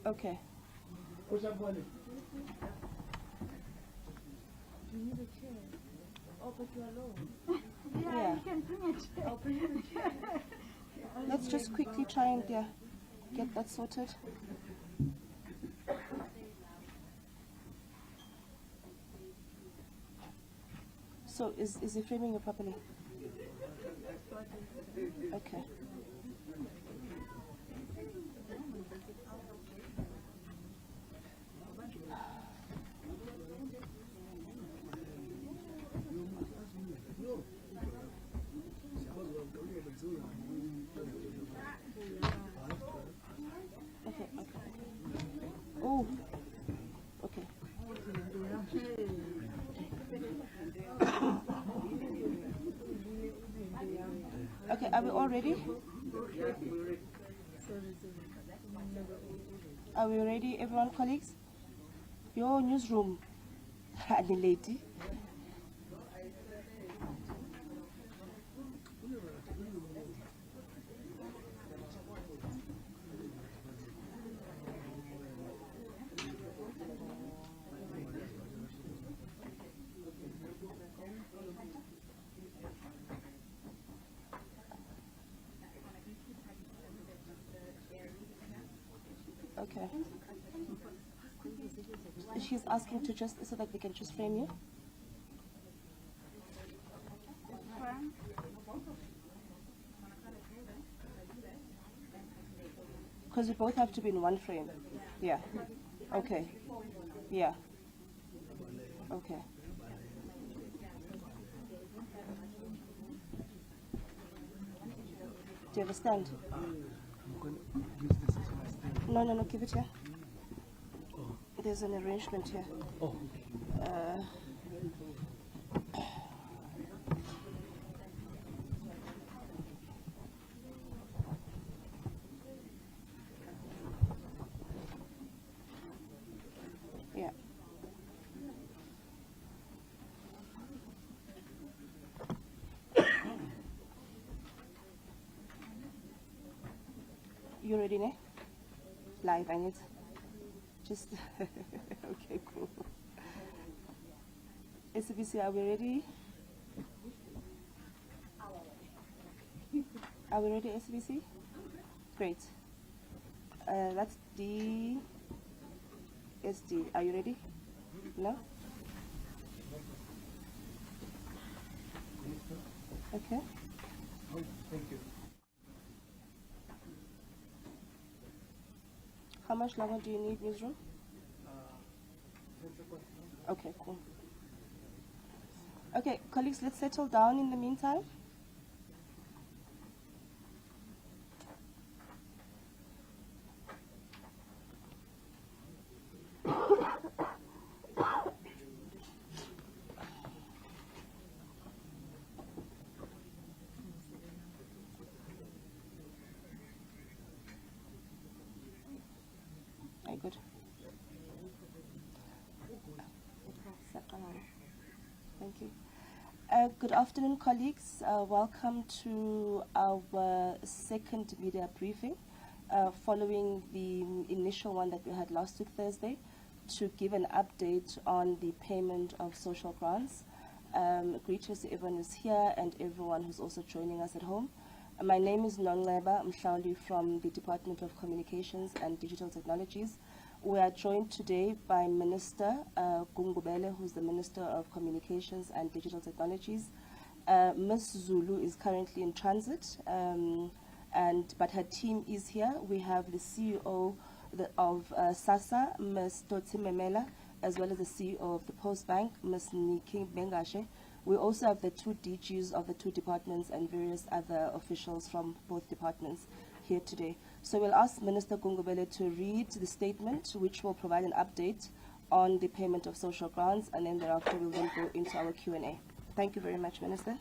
Okay. You need a chair. Oh, but you're alone. Yeah. You can bring a chair. I'll bring you a chair. Let's just quickly try and get that sorted. So is he framing it properly? Okay. Okay. Oh. Okay. Okay, are we all ready? Are we ready, everyone, colleagues? Your newsroom, the lady. Okay. She's asking to just so that we can just frame you. Because we both have to be in one frame. Yeah. Okay. Yeah. Okay. Do you understand? I'm going to use this as my stand. No, give it here. Oh. There's an arrangement here. Oh. Yeah. You ready, ne? Live, I need just okay, cool. SBC, are we ready? Are we ready, SBC? Great. That's D. SD. Are you ready? No? Okay. Thank you. How much longer do you need, newsroom? Okay, cool. Okay, colleagues, let's settle down in the meantime. Good. Thank you. Good afternoon, colleagues. Welcome to our second media briefing, following the initial one that we had last week, Thursday, to give an update on the payment of social grants. Greetings to everyone who's here and everyone who's also joining us at home. My name is Nongleba Mhlauli from the Department of Communications and Digital Technologies. We are joined today by Minister Gungubele, who's the Minister of Communications and Digital Technologies, Ms. Zulu is currently in transit, but her team is here. We have the CEO of Sassa, Ms. Totsi Memela, as well as the CEO of the Post Bank, Ms. Niki Bengashe. We also have the two DGs of the two departments and various other officials from both departments here today. So we'll ask Minister Gungubele to read the statement, which will provide an update on the payment of social grants, and then thereafter we'll then go into our Q&A. Thank you very much, Minister.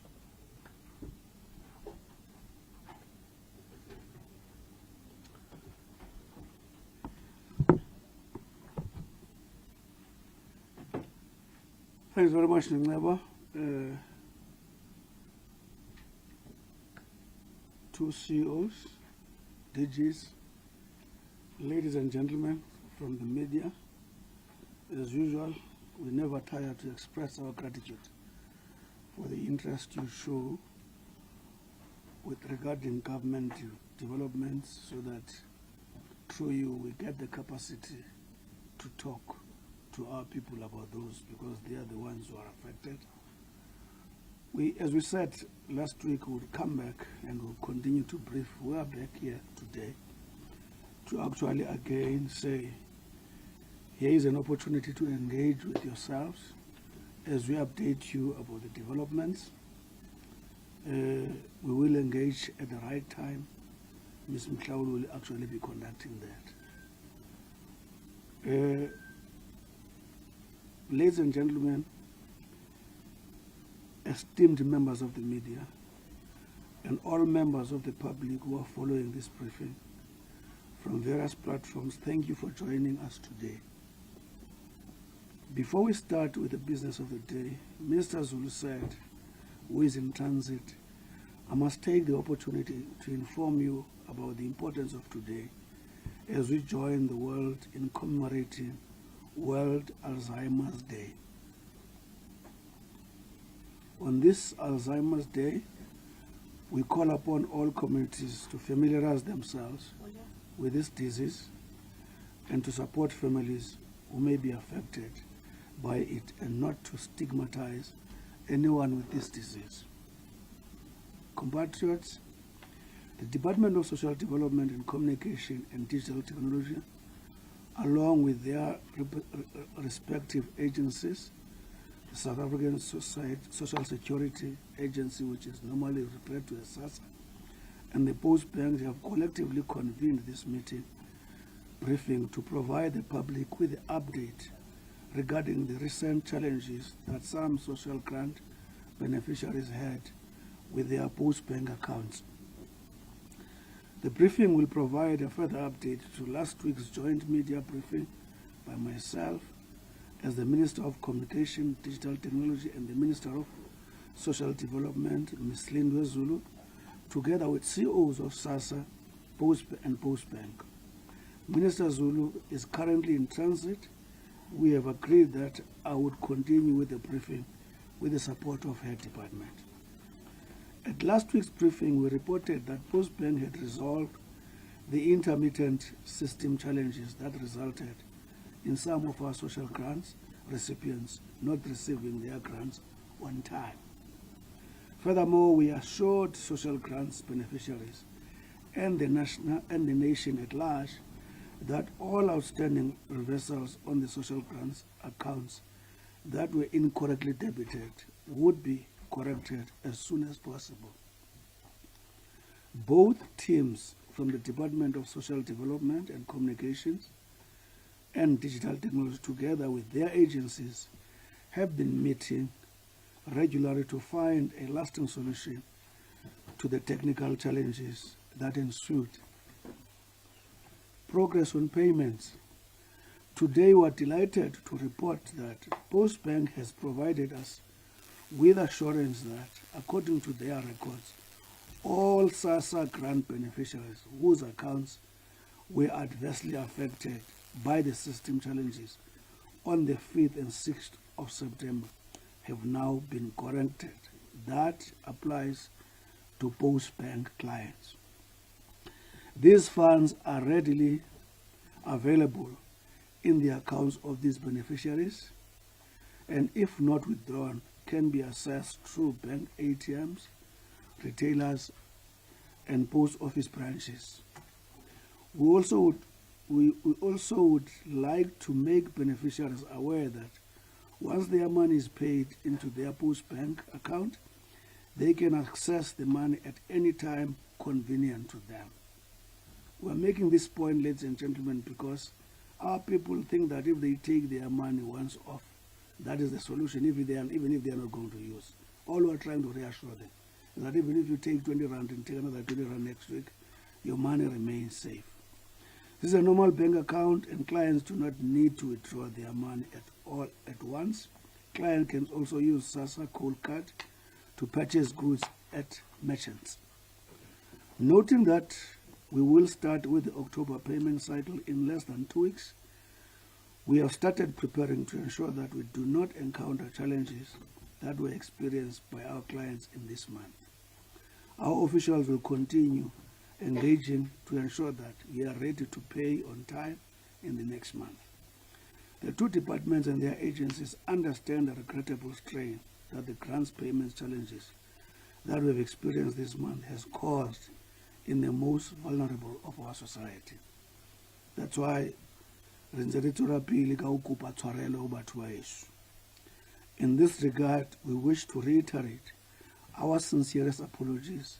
Thanks very much, Neba. Two CEOs, DGs, ladies and gentlemen from the media. As usual, we never tire to express our gratitude for the interest you show with regarding government developments, so that through you we get the capacity to talk to our people about those, because they are the ones who are affected. As we said last week, we would come back and we'll continue to brief. We are back here today to actually again say, here is an opportunity to engage with yourselves as we update you about the developments. We will engage at the right time. Ms. Mklaul will actually be conducting that. Ladies and gentlemen, esteemed members of the media, and all members of the public who are following this briefing from various platforms, thank you for joining us today. Before we start with the business of the day, Minister Zulu said, who is in transit, I must take the opportunity to inform you about the importance of today as we join the world in commemorating World Alzheimer's Day. On this Alzheimer's Day, we call upon all communities to familiarize themselves with this disease and to support families who may be affected by it, and not to stigmatize anyone with this disease. Compatriots, the Department of Social Development and Communication and Digital Technology, along with their respective agencies, the South African Social Security Agency, which is normally referred to as Sassa, and the Post Bank, have collectively convened this meeting briefing to provide the public with the update regarding the recent challenges that some social grant beneficiaries had with their Post Bank accounts. The briefing will provide a further update to last week's joint media briefing by myself as the Minister of Communication, Digital Technology, and the Minister of Social Development, Ms. Lindwe Zulu, together with CEOs of Sassa and Post Bank. Minister Zulu is currently in transit. We have agreed that I would continue with the briefing with the support of her department. At last week's briefing, we reported that Post Bank had resolved the intermittent system challenges that resulted in some of our social grants recipients not receiving their grants on time. Furthermore, we assured social grants beneficiaries and the nation at large that all outstanding reversals on the social grants accounts that were incorrectly debited would be corrected as soon as possible. Both teams from the Department of Social Development and Communications and Digital Technology, together with their agencies, have been meeting regularly to find a lasting solution to the technical challenges that ensued. Progress on payments. Today we are delighted to report that Post Bank has provided us with assurance that, according to their records, all Sassa grant beneficiaries whose accounts were adversely affected by the system challenges on the 5th and 6th of September have now been corrected. That applies to Post Bank clients. These funds are readily available in the accounts of these beneficiaries, and if not withdrawn, can be accessed through bank ATMs, retailers, and post office branches. We also would like to make beneficiaries aware that once their money is paid into their post bank account, they can access the money at any time convenient to them. We're making this point, ladies and gentlemen, because our people think that if they take their money once off, that is the solution, even if they are not going to use. All we are trying to reassure them is that even if you take 20 rand and take another 20 rand next week, your money remains safe. This is a normal bank account, and clients do not need to withdraw their money at once. Client can also use Sassa Cold Card to purchase goods at merchants. Noting that we will start with the October payment cycle in less than 2 weeks, we have started preparing to ensure that we do not encounter challenges that were experienced by our clients in this month. Our officials will continue engaging to ensure that we are ready to pay on time in the next month. The two departments and their agencies understand the regrettable strain that the grants payments challenges that we have experienced this month has caused in the most vulnerable of our society. That's why in this regard, we wish to reiterate our sincerest apologies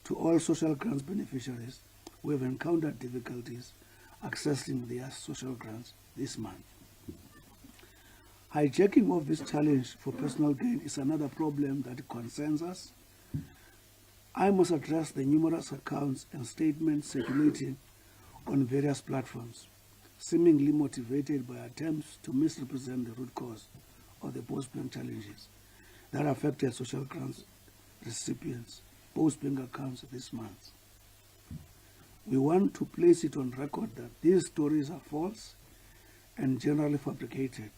to all social grants beneficiaries who have encountered difficulties accessing their social grants this month. Hijacking of this challenge for personal gain is another problem that concerns us. I must address the numerous accounts and statements circulating on various platforms, seemingly motivated by attempts to misrepresent the root cause of the post-bank challenges that affected social grants recipients' post-bank accounts this month. We want to place it on record that these stories are false and generally fabricated,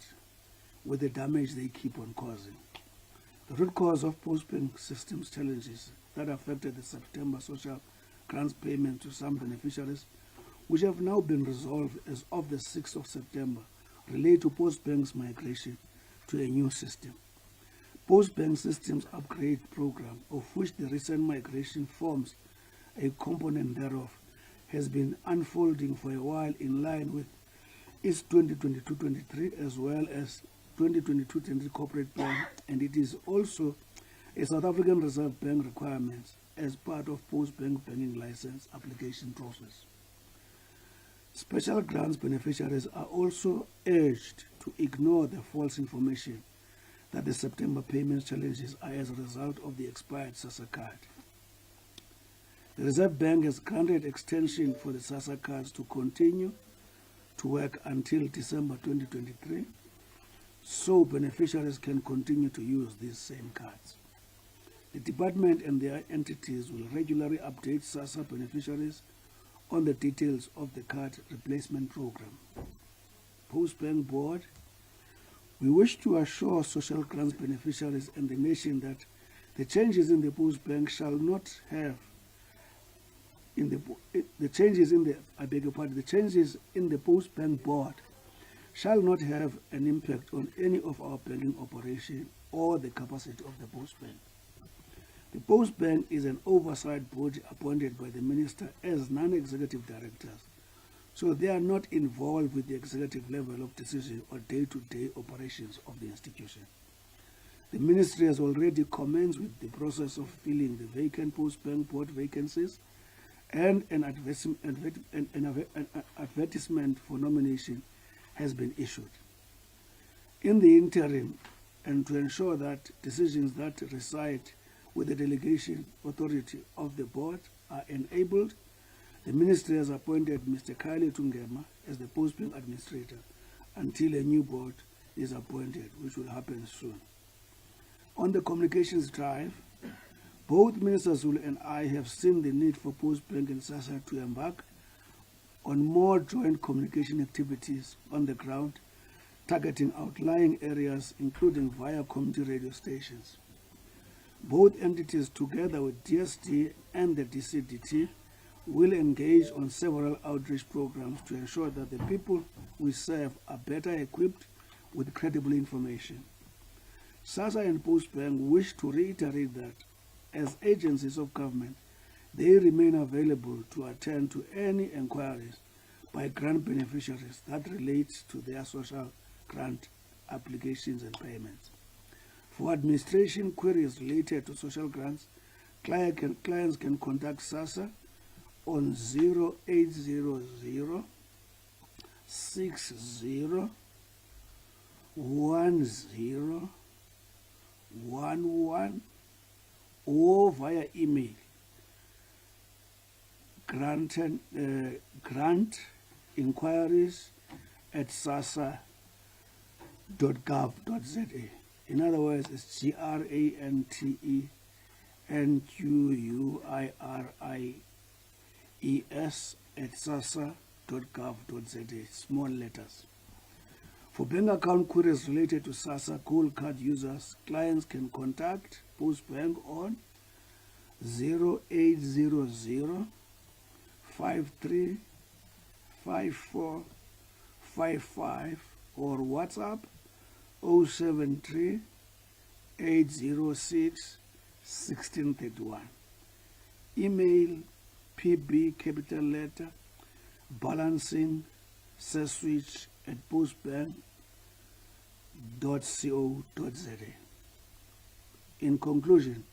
with the damage they keep on causing. The root cause of post-bank systems challenges that affected the September social grants payment to some beneficiaries, which have now been resolved as of the 6th of September, relate to Postbank's migration to a new system. Postbank Systems Upgrade Program, of which the recent migration forms a component thereof, has been unfolding for a while in line with its 2022-23 as well as 2022-23 corporate plan, and it is also a South African Reserve Bank requirements as part of post-bank banking license application process. Special grants beneficiaries are also urged to ignore the false information that the September payment challenges are as a result of the expired Sassa card. The Reserve Bank has granted extension for the Sassa cards to continue to work until December 2023, so beneficiaries can continue to use these same cards. The department and their entities will regularly update Sassa beneficiaries on the details of the card replacement program. Postbank Board, we wish to assure social grants beneficiaries and the nation that the changes in the Postbank shall not have the changes in the Postbank Board shall not have an impact on any of our banking operation or the capacity of the Postbank. The Postbank is an oversight body appointed by the Minister as non-executive directors, so they are not involved with the executive level of decision or day-to-day operations of the institution. The Ministry has already commenced with the process of filling the vacant Postbank Board vacancies, and an advertisement for nomination has been issued. In the interim, and to ensure that decisions that reside with the delegation authority of the board are enabled, the Ministry has appointed Mr. Kylie Tungema as the Postbank Administrator until a new board is appointed, which will happen soon. On the communications drive, both Minister Zulu and I have seen the need for Postbank and Sassa to embark on more joint communication activities on the ground, targeting outlying areas, including via community radio stations. Both entities, together with DSD and the DCDT, will engage on several outreach programs to ensure that the people we serve are better equipped with credible information. Sassa and Postbank wish to reiterate that as agencies of government, they remain available to attend to any inquiries by grant beneficiaries that relate to their social grant applications and payments. For administration queries related to social grants, clients can contact Sassa on 0800 60 10 11 or via email grant inquiries at sassa.gov.za. In other words, it's GRANTENQUIRIES at sassa.gov.za, small letters. For bank account queries related to Sassa Gold Card users, clients can contact Postbank on 0800 53 54 55 or WhatsApp 073 806 1631. Email PB capital letter balancing switch at postbank.co.za. In conclusion,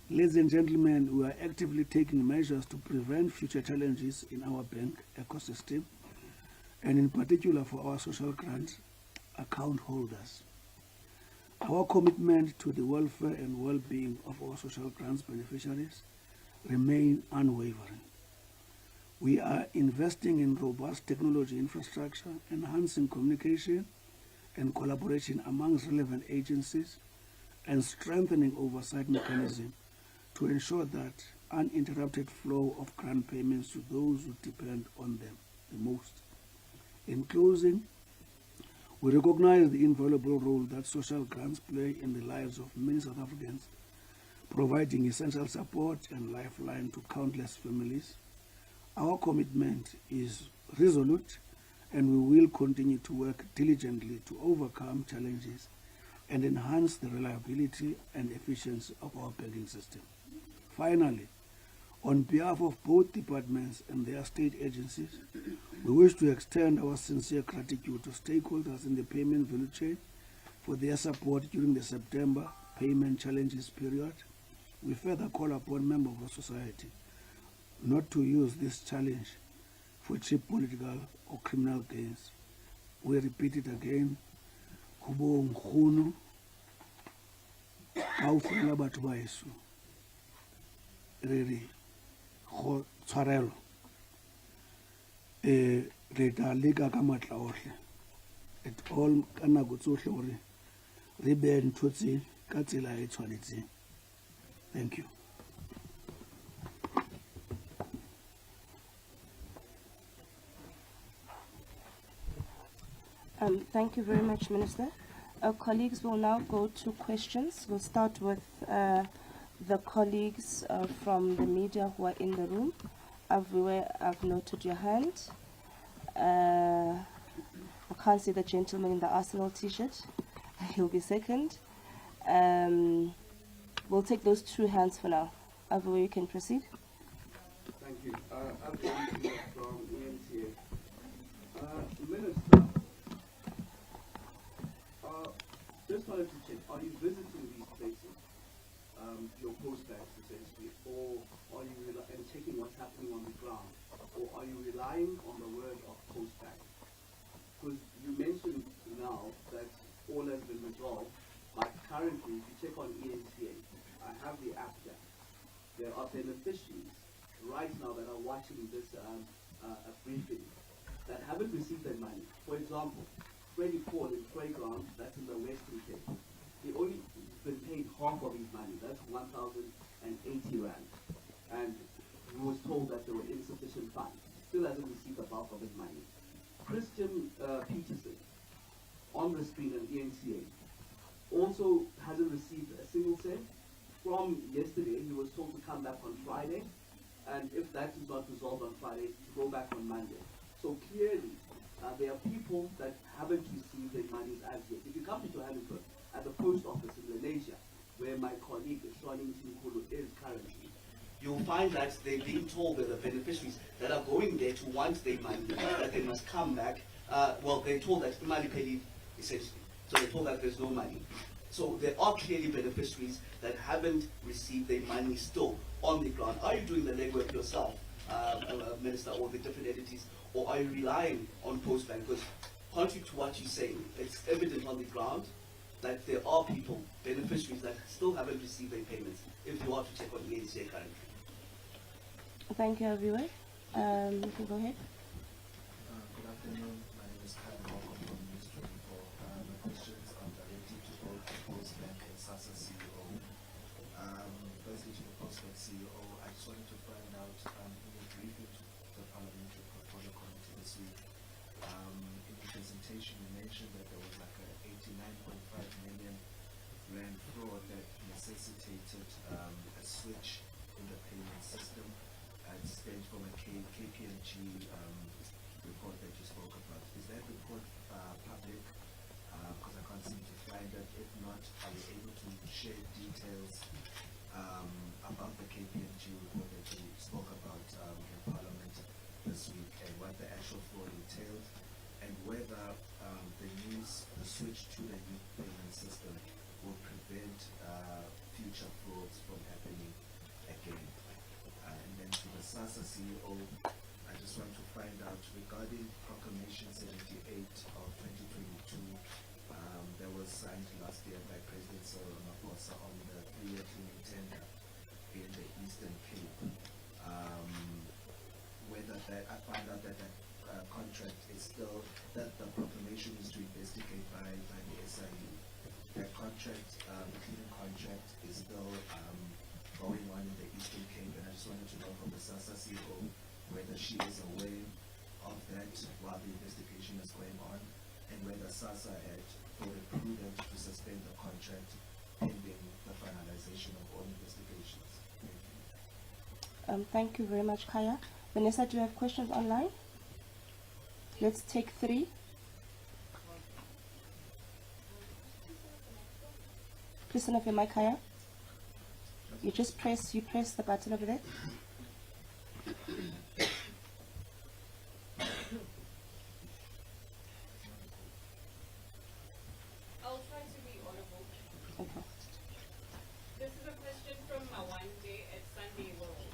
ladies and gentlemen, we are actively taking measures to prevent future challenges in our bank ecosystem, and in particular for our social grant account holders. Our commitment to the welfare and well-being of our social grants beneficiaries remain unwavering. We are investing in robust technology infrastructure, enhancing communication and collaboration amongst relevant agencies, and strengthening oversight mechanisms to ensure that uninterrupted flow of grant payments to those who depend on them the most. In closing, we recognize the invaluable role that social grants play in the lives of many South Africans, providing essential support and lifeline to countless families. Our commitment is resolute, and we will continue to work diligently to overcome challenges and enhance the reliability and efficiency of our banking system. Finally, on behalf of both departments and their state agencies, we wish to extend our sincere gratitude to stakeholders in the payment value chain for their support during the September payment challenges period. We further call upon members of society not to use this challenge for cheap political or criminal gains. We repeat it again. Hubo nkgono ka o fela batho ba heso re re go tshwarelo re tla leka ka matla ohle at all ka nako tsohle gore re beye ntho tse ka tsela e tshwanetseng. Thank you. Thank you very much, Minister. Colleagues will now go to questions. We'll start with the colleagues from the media who are in the room. I've noted your hand. I can't see the gentleman in the Arsenal t-shirt. He'll be second. We'll take those two hands for now. Avue, you can proceed. Thank you. I'm from ENTA. Minister, just wanted to check, are you visiting these places, your postbacks essentially, or are you and checking what's happening on the ground, or are you relying on the word of postback? Because you mentioned now that all has been resolved, but currently, if you check on ENTA, I have the app there. There are beneficiaries right now that are watching this briefing that haven't received their money. For example, Freddie Paul in Playground, that's in the Western Cape. He only been paid half of his money, that's 1,080 Rand. And he was told that there were insufficient funds. Still hasn't received the bulk of his money. Christian Peterson, on the screen at ENCA, also hasn't received a single cent. From yesterday, he was told to come back on Friday, and if that is not resolved on Friday, to go back on Monday. So clearly, there are people that haven't received their monies as yet. If you come to Johannesburg, at the post office in Malaysia, where my colleague Shwaning Tinkulu is currently, you'll find that they're being told that the beneficiaries that are going there to want their money, that they must come back. They're told that Imali Peli, essentially. So they're told that there's no money. So there are clearly beneficiaries that haven't received their money still on the ground. Are you doing the legwork yourself, Minister, or the different entities, or are you relying on Postbank? Because contrary to what you're saying, it's evident on the ground that there are people, beneficiaries, that still haven't received their payments, if you are to check on the ADCA currently. Thank you, everyone. You can go ahead. Good afternoon. My name is Kyle. Welcome from Ministerial. My questions are directed to both the Postbank and Sassa CEO. Firstly, to the Postbank CEO, I just wanted to find out in your briefing to the Parliamentary Portfolio Committee this week, in the presentation you mentioned that there was like a 89.5 million rand fraud that necessitated a switch in the payment system. It stems from a KPMG report that you spoke about. Is that report public? Because I can't seem to find it. If not, are you able to share details about the KPMG report that you spoke about in Parliament this week, and what the actual fraud entailed, and whether the switch to the new payment system will prevent future frauds from happening again? And then to the Sassa CEO, I just want to find out regarding Proclamation 78 of 2022, that was signed last year by President Cyril Ramaphosa on the 3-year cleaning tender in the Eastern Cape. Whether that, I find out that that contract is still, that the proclamation is to investigate by the SIU. That contract, the cleaning contract is still going on in the Eastern Cape, and I just wanted to know from the Sassa CEO whether she is aware of that while the investigation is going on, and whether Sassa had thought it prudent to suspend the contract pending the finalization of all investigations. Thank you. Thank you very much, Kaya. Vanessa, do you have questions online? Let's take 3. Please turn off your mic, Kaya. You press the button over there. I'll try to be audible. Okay. This is a question from Mawande at Sunday World.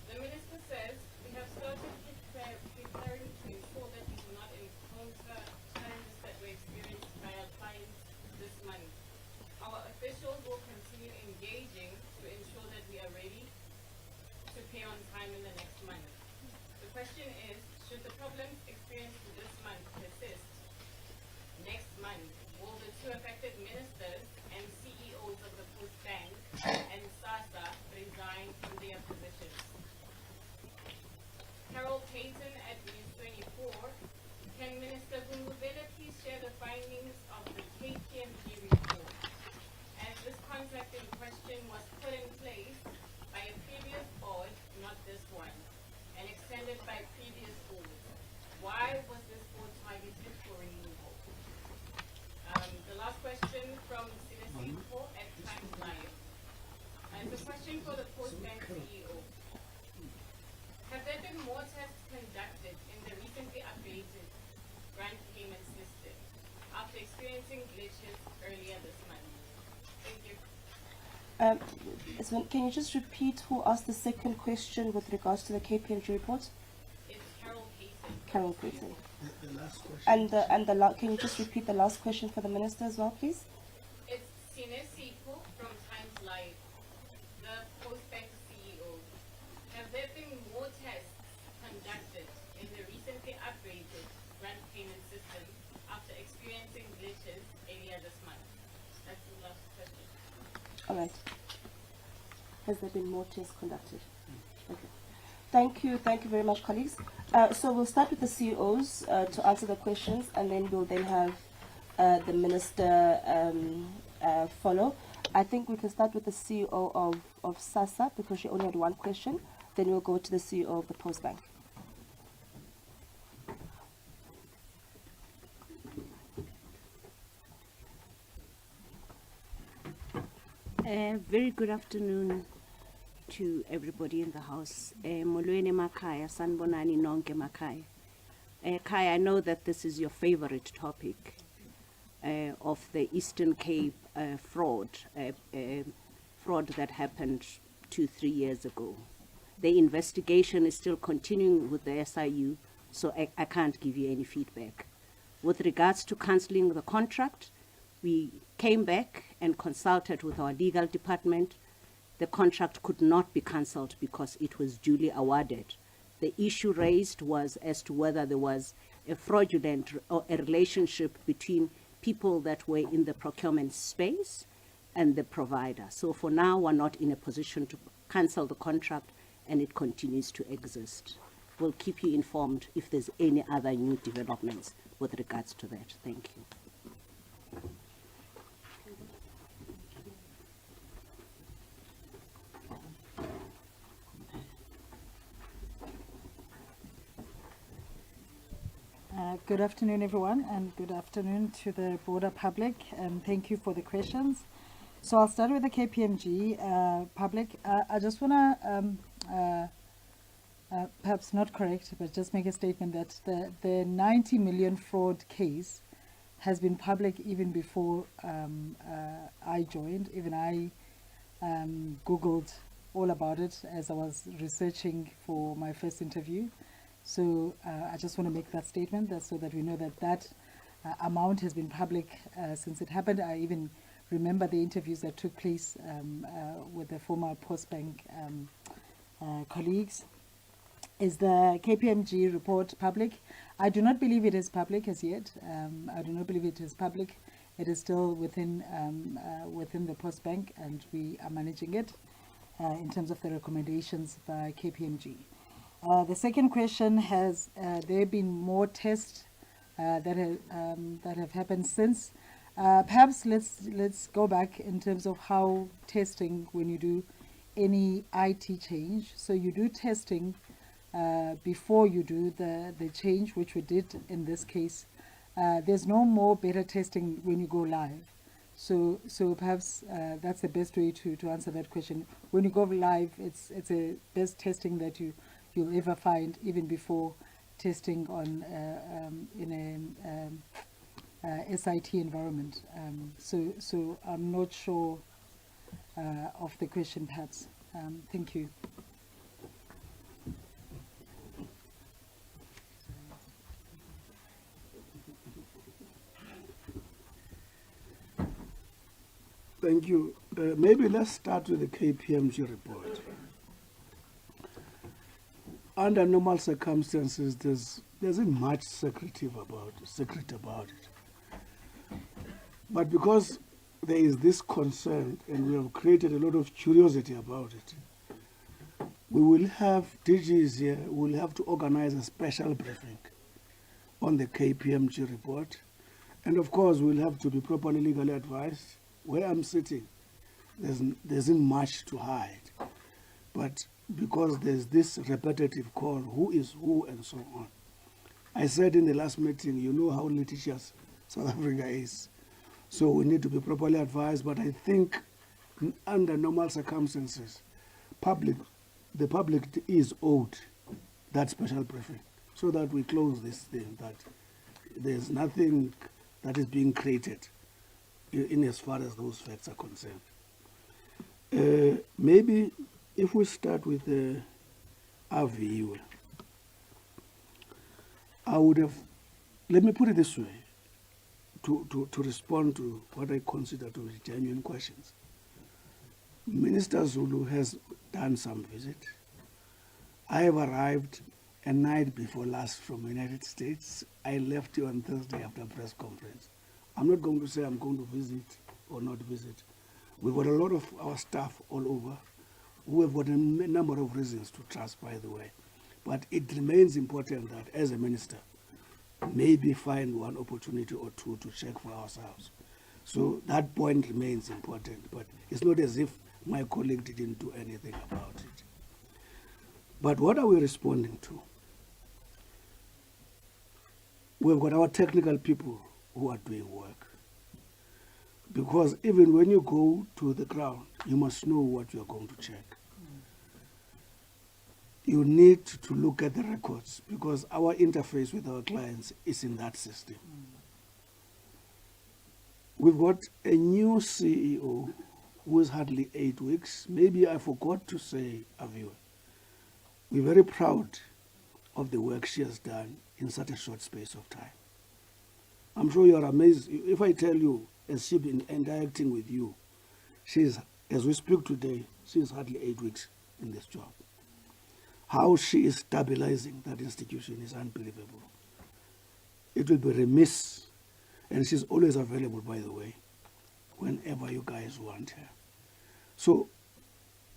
The minister says, we have started preparing to ensure that we do not encounter challenges that were experienced by our clients this month. Our officials will continue engaging to ensure that we are ready to pay on time in the next month. The question is, should the problems experienced this month persist next month, will the 2 affected ministers and CEOs of the Post Bank and Sassa resign from their positions? Carol Payton at News 24. Can Minister Gungubele please share the findings of the KPMG report? As this contract in question was put in place by a previous board, not this one, and extended by previous boards, why was this board targeted for removal? The last question from Sinesiko at Times Live. It's a question for the Post Bank CEO. Have there been more tests conducted in the recently updated grant payment system after experiencing glitches earlier this month? Thank you. So can you just repeat who asked the second question with regards to the KPMG report? It's Carol Payton. Carol Payton. The last question. And can you just repeat the last question for the minister as well, please? It's Sinesiko from Times Live, the Post Bank CEO. Have there been more tests conducted in the recently upgraded grant payment system after experiencing glitches earlier this month? That's the last question. All right. Has there been more tests conducted? Okay. Thank you very much, colleagues. So we'll start with the CEOs to answer the questions, and then we'll have the minister follow. I think we can start with the CEO of Sassa because she only had one question. Then we'll go to the CEO of the Post Bank. Very good afternoon to everybody in the house. Molweni Makaya, Sanbonani Nonke Makaya. Kai, I know that this is your favorite topic of the Eastern Cape fraud that happened 2-3 years ago. The investigation is still continuing with the SIU, so I can't give you any feedback. With regards to cancelling the contract, we came back and consulted with our legal department. The contract could not be cancelled because it was duly awarded. The issue raised was as to whether there was a fraudulent or a relationship between people that were in the procurement space and the provider. So for now, we're not in a position to cancel the contract, and it continues to exist. We'll keep you informed if there's any other new developments with regards to that. Thank you. Good afternoon, everyone, and good afternoon to the broader public. Thank you for the questions. So I'll start with the KPMG public. I just want to perhaps not correct, but just make a statement that the 90 million fraud case has been public even before I joined. Even I Googled all about it as I was researching for my first interview. So I just want to make that statement so that we know that amount has been public since it happened. I even remember the interviews that took place with the former Postbank colleagues. Is the KPMG report public? I do not believe it is public as yet. I do not believe it is public. It is still within the Postbank, and we are managing it in terms of the recommendations by KPMG. The second question, has there been more tests that have happened since? Perhaps let's go back in terms of how testing, when you do any IT change. So you do testing before you do the change, which we did in this case. There's no more beta testing when you go live. So perhaps that's the best way to answer that question. When you go live, it's a best testing that you'll ever find, even before testing on in a SIT environment. So I'm not sure of the question, perhaps. Thank you. Thank you. Maybe let's start with the KPMG report. Under normal circumstances, there isn't much secret about it. But because there is this concern and we have created a lot of curiosity about it, we will have DGs here, we'll have to organize a special briefing on the KPMG report. And of course, we'll have to be properly legally advised. Where I'm sitting, there isn't much to hide. But because there's this repetitive call, who is who and so on. I said in the last meeting, you know how litigious South Africa is. So we need to be properly advised, but I think under normal circumstances, the public is owed that special briefing so that we close this thing, that there's nothing that is being created in as far as those facts are concerned. Maybe if we start with the RVU, I would have, let me put it this way, to respond to what I consider to be genuine questions. Minister Zulu has done some visit. I have arrived a night before last from the United States. I left you on Thursday after a press conference. I'm not going to say I'm going to visit or not visit. We've got a lot of our staff all over who have got a number of reasons to trust, by the way. But it remains important that as a minister, maybe find one opportunity or two to check for ourselves. So that point remains important, but it's not as if my colleague didn't do anything about it. But what are we responding to? We've got our technical people who are doing work. Because even when you go to the ground, you must know what you are going to check. You need to look at the records because our interface with our clients is in that system. We've got a new CEO who is hardly 8 weeks. Maybe I forgot to say, Aviwa, we're very proud of the work she has done in such a short space of time. I'm sure you are amazed. If I tell you, as she's been interacting with you, she's, as we speak today, she's hardly 8 weeks in this job. How she is stabilizing that institution is unbelievable. It will be remiss, and she's always available, by the way, whenever you guys want her. So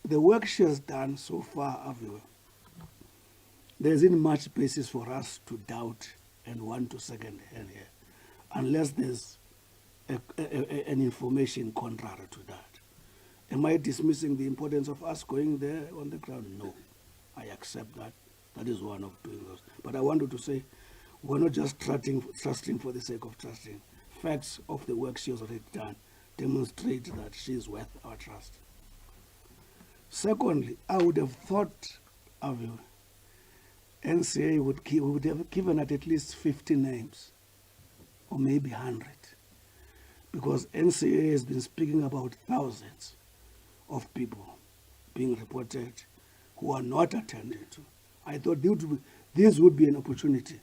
the work she has done so far, Aviwa, there isn't much basis for us to doubt and want to second hand here, unless there's an information contrary to that. Am I dismissing the importance of us going there on the ground? No. I accept that. That is one of doing those. But I wanted to say, we're not just trusting for the sake of trusting. Facts of the work she has already done demonstrate that she is worth our trust. Secondly, I would have thought NCA would have given at least 50 names, or maybe 100, because NCA has been speaking about thousands of people being reported who are not attended to. I thought this would be an opportunity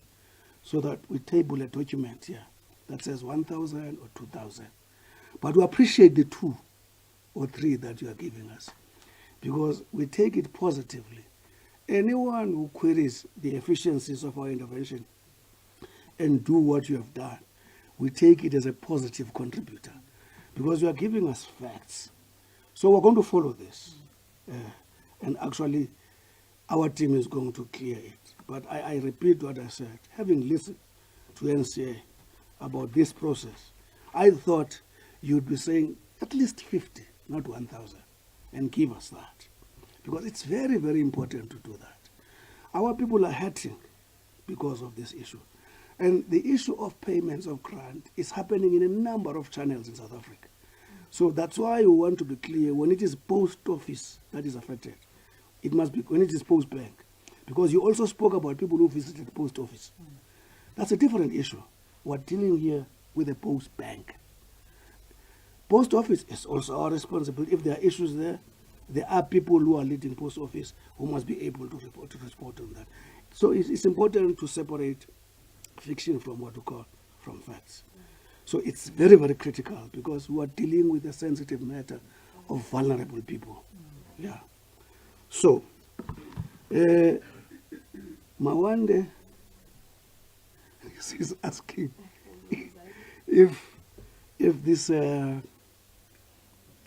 so that we table a document here that says 1,000 or 2,000. But we appreciate the 2 or 3 that you are giving us because we take it positively. Anyone who queries the efficiencies of our intervention and do what you have done, we take it as a positive contributor because you are giving us facts. So we're going to follow this. And actually, our team is going to clear it. But I repeat what I said. Having listened to NCA about this process, I thought you'd be saying at least 50, not 1,000, and give us that. Because it's very, very important to do that. Our people are hurting because of this issue. And the issue of payments of grant is happening in a number of channels in South Africa. So that's why we want to be clear, when it is post office that is affected, it must be when it is post bank. Because you also spoke about people who visited the post office. That's a different issue. We're dealing here with a post bank. Post office is also our responsibility. If there are issues there are people who are leading post office who must be able to report on that. So it's important to separate fiction from what we call from facts. So it's very, very critical because we are dealing with a sensitive matter of vulnerable people. Yeah. So, Mawande is asking if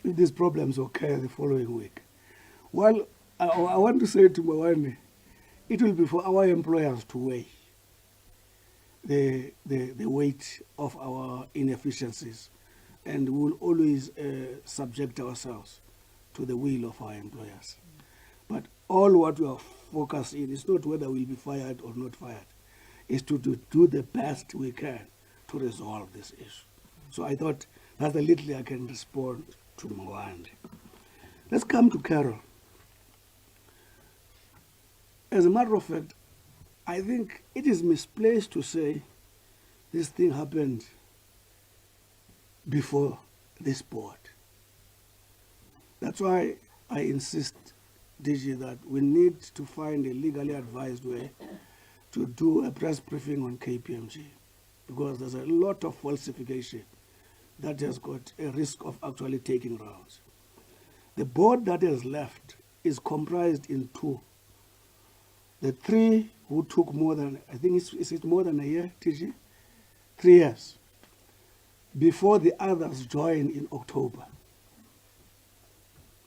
these problems occur the following week. Well, I want to say to Mawande, it will be for our employers to weigh the weight of our inefficiencies, and we will always subject ourselves to the will of our employers. But all what we are focused in is not whether we'll be fired or not fired, is to do the best we can to resolve this issue. So I thought that's the little I can respond to Mwande. Let's come to Carol. As a matter of fact, I think it is misplaced to say this thing happened before this board. That's why I insist, DG, that we need to find a legally advised way to do a press briefing on KPMG, because there's a lot of falsification that has got a risk of actually taking rounds. The board that is left is comprised in 2. The 3 who took more than, I think is it more than a year, TG? 3 years. Before the others joined in October.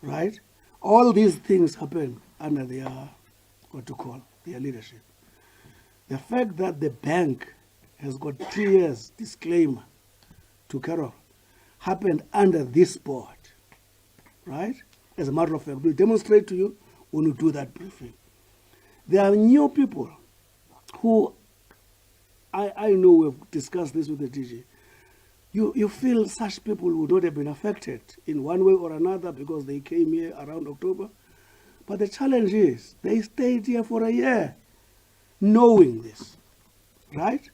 Right? All these things happen under their, their leadership. The fact that the bank has got 3 years disclaimer to Carol happened under this board. Right? As a matter of fact, we'll demonstrate to you when we do that briefing. There are new people who, I know we've discussed this with the DG. you feel such people would not have been affected in one way or another because they came here around October. But the challenge is they stayed here for a year knowing this, right?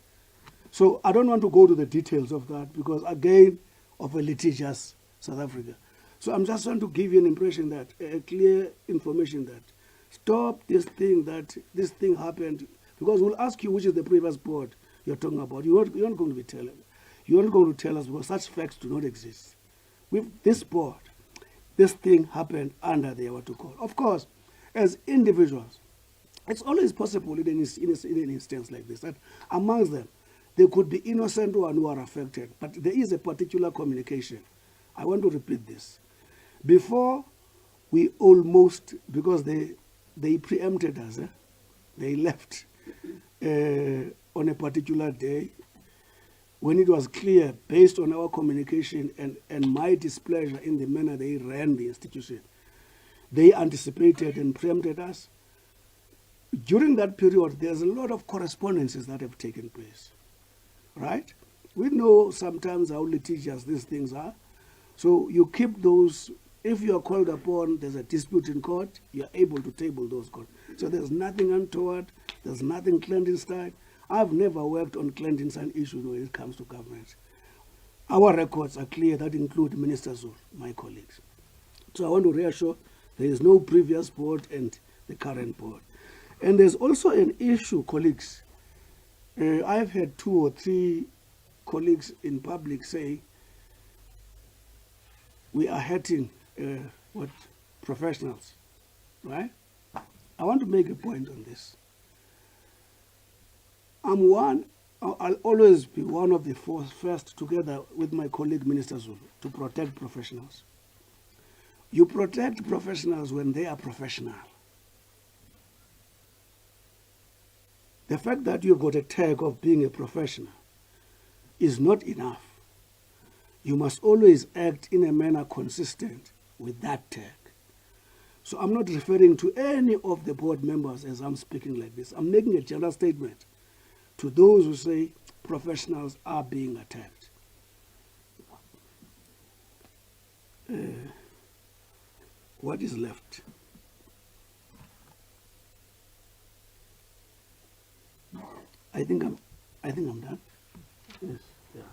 So I don't want to go to the details of that because, again, of a litigious South Africa. So I'm just trying to give you an impression that, clear information that, stop this thing happened, because we'll ask you which is the previous board you're talking about. You're not going to be telling. You're not going to tell us because such facts do not exist. With this board, this thing happened under the what to call. Of course, as individuals, it's always possible in an instance like this that amongst them, there could be innocent one who are affected, but there is a particular communication. I want to repeat this. Before we almost, because they preempted us, they left on a particular day, when it was clear, based on our communication and my displeasure in the manner they ran the institution, they anticipated and preempted us. During that period, there's a lot of correspondences that have taken place, right? We know sometimes how litigious these things are. So you keep those. If you are called upon, there's a dispute in court, you're able to table those court. So there's nothing untoward, there's nothing clandestine. I've never worked on clandestine issues when it comes to government. Our records are clear, that include Minister Zulu, my colleagues. So I want to reassure there is no previous board and the current board. And there's also an issue, colleagues. I've had 2 or 3 colleagues in public say we are hurting professionals, right? I want to make a point on this. I'll always be one of the first, together with my colleague Minister Zulu, to protect professionals. You protect professionals when they are professional. The fact that you've got a tag of being a professional is not enough. You must always act in a manner consistent with that tag. So I'm not referring to any of the board members as I'm speaking like this. I'm making a general statement to those who say professionals are being attacked. What is left? I think I'm done. Yes. Yeah.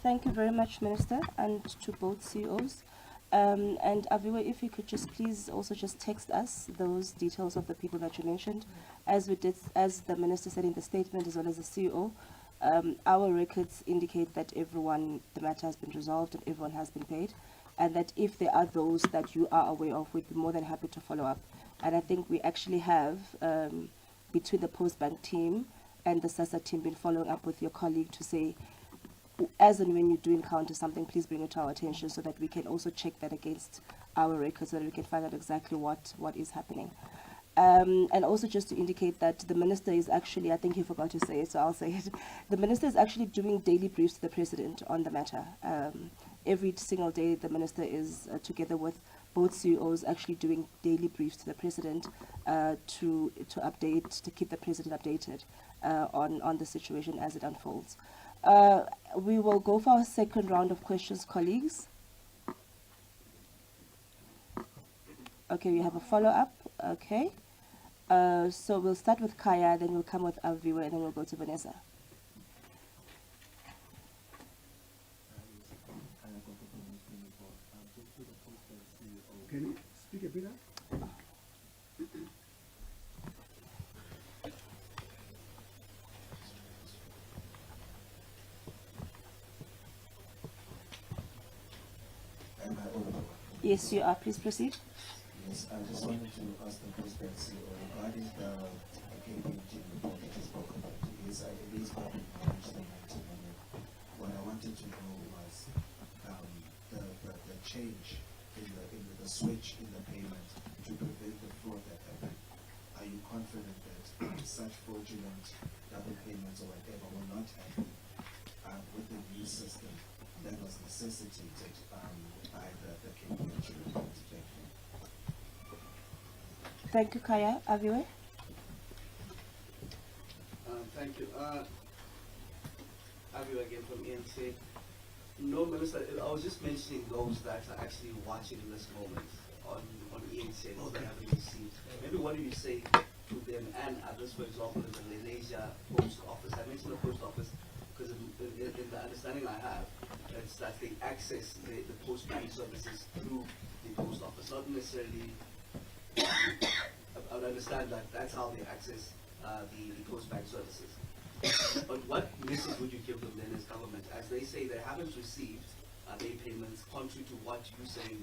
Thank you very much, Minister, and to both CEOs. And Aviwa, if you could just please also just text us those details of the people that you mentioned, as we did, as the Minister said in the statement, as well as the CEO. Our records indicate that the matter has been resolved and everyone has been paid, and that if there are those that you are aware of, we'd be more than happy to follow up. And I think we actually have, between the Postbank team and the Sassa team, been following up with your colleague to say, as and when you do encounter something, please bring it to our attention so that we can also check that against our records so that we can find out exactly what is happening. And also just to indicate that the Minister is actually, I think he forgot to say it, so I'll say it. The Minister is actually doing daily briefs to the President on the matter. Every single day, the Minister is, together with both CEOs, actually doing daily briefs to the President to keep the President updated on the situation as it unfolds. We will go for our second round of questions, colleagues. Okay, we have a follow-up. Okay. So we'll start with Kaya, then we'll come with Aviwa, and then we'll go to Vanessa. Can you speak a bit up? Yes, you are. Please proceed. Yes, I just wanted to ask the Postbank CEO regarding the KPMG report that you spoke about. It is public knowledge, the 90 million. What I wanted to know was the change in the switch in the payment to prevent the fraud that happened. Are you confident that such fraudulent double payments or whatever will not happen with the new system that was necessitated by the KPMG report? Thank you. Thank you, Kaya. Aviwe? Thank you. Abu again from ENC. No, Minister, I was just mentioning those that are actually watching in this moment on ENC and those that haven't received. Maybe what do you say to them and others, for example, in the Malaysia post office? I mentioned the post office because in the understanding I have, it's that they access the post bank services through the post office, not necessarily. I would understand that that's how they access the post bank services. But what message would you give them then as government, as they say they haven't received their payments, contrary to what you're saying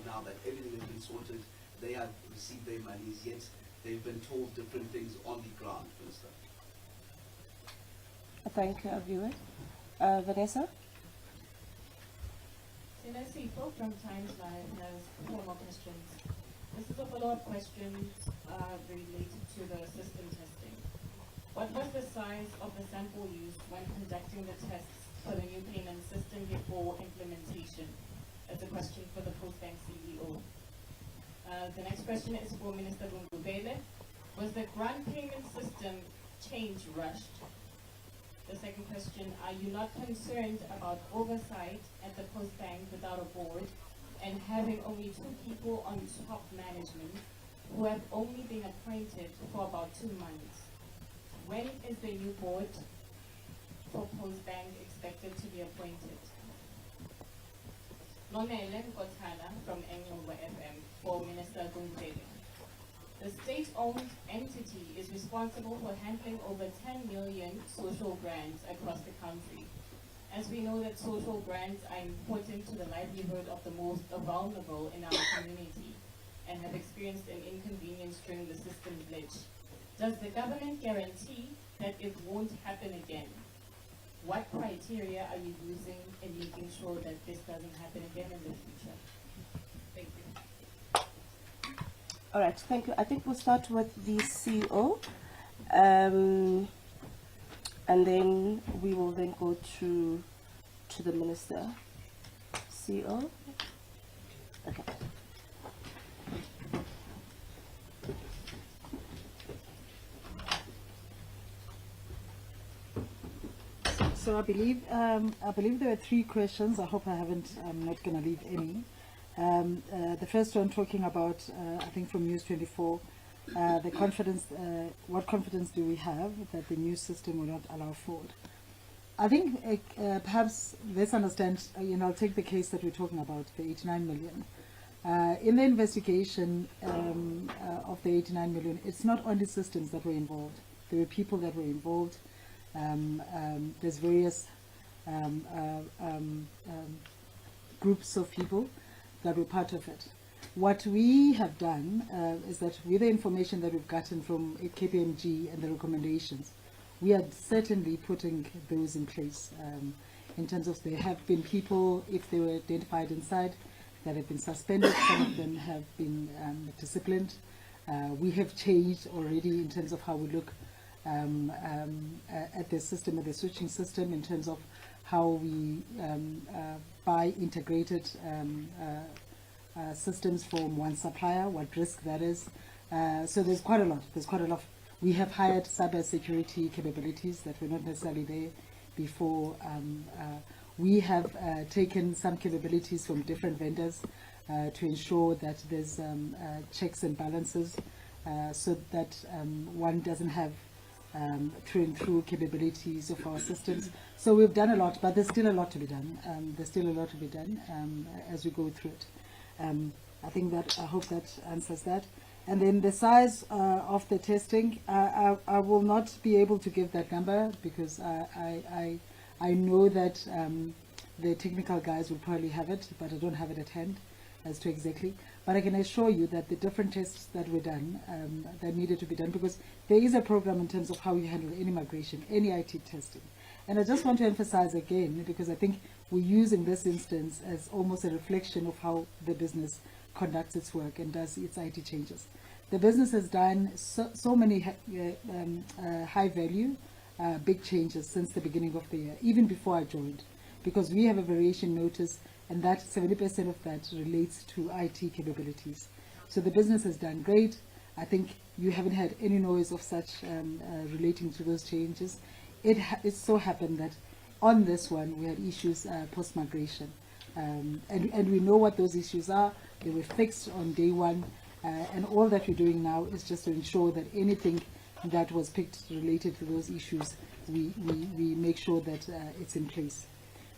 now that everything has been sorted, they have received their monies, yet they've been told different things on the ground, Minister? Thank you, Aviwe. Vanessa? Sinasifo from Times Live has four more questions. This is a follow-up question related to the system testing. What was the size of the sample used when conducting the tests for the new payment system before implementation? That's a question for the Postbank CEO. The next question is for Minister Gungubele. Was the grant payment system change rushed? The second question, are you not concerned about oversight at the Postbank without a board and having only 2 people on top management who have only been appointed for about 2 months? When is the new board for Postbank expected to be appointed? Nonele Nkothala from Engloba FM for Minister Gungubele. The state-owned entity is responsible for handling over 10 million social grants across the country. As we know that social grants are important to the livelihood of the most vulnerable in our community and have experienced an inconvenience during the system glitch. Does the government guarantee that it won't happen again? What criteria are you using in making sure that this doesn't happen again in the future? Thank you. All right, thank you. I think we'll start with the CEO, and then we will then go to the Minister. CEO? Okay. So I believe there are 3 questions. I hope I'm not going to leave any. The first one talking about, I think from News 24, the confidence, what confidence do we have that the new system will not allow fraud? I think perhaps let's understand, I'll take the case that we're talking about, the 89 million. In the investigation of the 89 million, it's not only systems that were involved. There were people that were involved. There's various groups of people that were part of it. What we have done is that with the information that we've gotten from KPMG and the recommendations, we are certainly putting those in place in terms of there have been people, if they were identified inside, that have been suspended. Some of them have been disciplined. We have changed already in terms of how we look at the system, at the switching system, in terms of how we buy integrated systems from one supplier, what risk that is. So there's quite a lot. We have hired cyber security capabilities that were not necessarily there before. We have taken some capabilities from different vendors to ensure that there's checks and balances so that one doesn't have through capabilities of our systems. So we've done a lot, but there's still a lot to be done. As we go through it. I hope that answers that. And then the size of the testing, I will not be able to give that number because I know that the technical guys will probably have it, but I don't have it at hand as to exactly. But I can assure you that the different tests that were done, that needed to be done, because there is a program in terms of how you handle any migration, any IT testing. And I just want to emphasize again, because I think we're using this instance as almost a reflection of how the business conducts its work and does its IT changes. The business has done so many high value, big changes since the beginning of the year, even before I joined, because we have a variation notice, and that 70% of that relates to IT capabilities. So the business has done great. I think you haven't had any noise of such relating to those changes. It so happened that on this one we had issues post-migration. And we know what those issues are. They were fixed on day one. And all that we're doing now is just to ensure that anything that was picked related to those issues, we make sure that it's in place.